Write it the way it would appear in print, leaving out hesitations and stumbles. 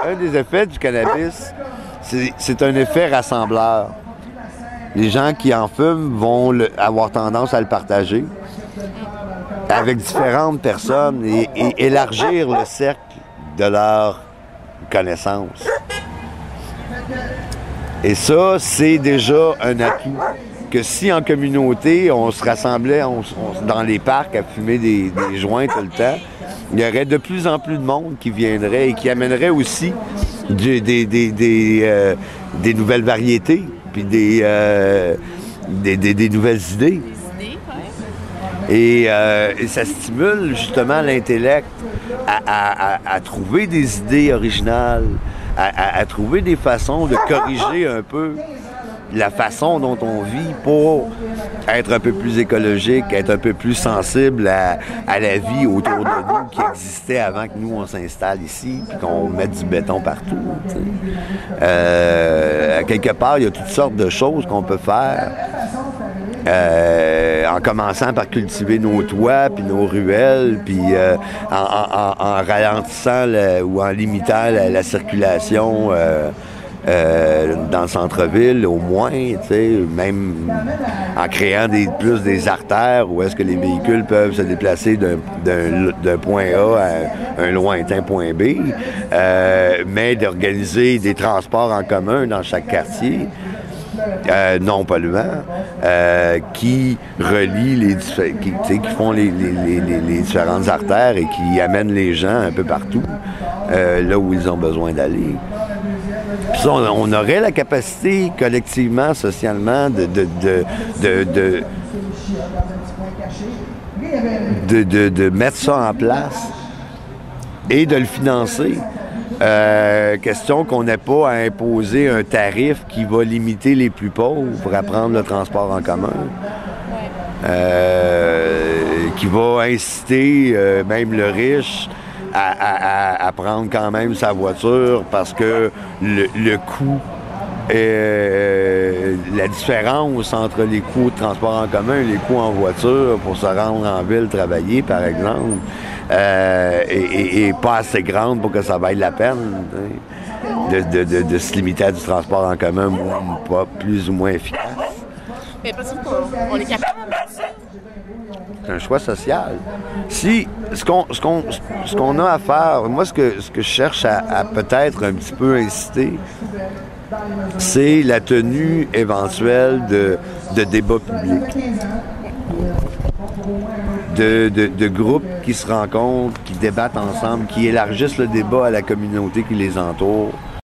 un des effets du cannabis, c'est un effet rassembleur. Les gens qui en fument vont avoir tendance à le partager avec différentes personnes et élargir le cercle de leur connaissance. Et ça, c'est déjà un atout. Que si en communauté, on se rassemblait dans les parcs à fumer des joints tout le temps, il y aurait de plus en plus de monde qui viendrait et qui amènerait aussi des nouvelles variétés, puis des nouvelles idées. Et ça stimule justement l'intellect à trouver des idées originales, à trouver des façons de corriger un peu la façon dont on vit pour être un peu plus écologique, être un peu plus sensible à la vie autour de nous qui existait avant que nous, on s'installe ici puis qu'on mette du béton partout. Quelque part, il y a toutes sortes de choses qu'on peut faire. En commençant par cultiver nos toits, puis nos ruelles, puis en ralentissant ou en limitant la circulation dans le centre-ville, au moins, même en créant plus des artères où est-ce que les véhicules peuvent se déplacer d'un point A à un lointain point B, mais d'organiser des transports en commun dans chaque quartier. Non polluants, qui relient qui font les différentes artères et qui amènent les gens un peu partout, là où ils ont besoin d'aller. Puis ça, on aurait la capacité collectivement, socialement, de mettre ça en place et de le financer. Question qu'on n'ait pas à imposer un tarif qui va limiter les plus pauvres à prendre le transport en commun. Qui va inciter même le riche à prendre quand même sa voiture parce que le coût, la différence entre les coûts de transport en commun et les coûts en voiture pour se rendre en ville travailler, par exemple, est pas assez grande pour que ça vaille la peine de se limiter à du transport en commun pas plus ou moins efficace. Mais parce qu'on est capable de ça. C'est un choix social. Si ce qu'on a à faire, moi ce que je cherche à peut-être un petit peu inciter, c'est la tenue éventuelle de débats publics. De groupes qui se rencontrent, qui débattent ensemble, qui élargissent le débat à la communauté qui les entoure.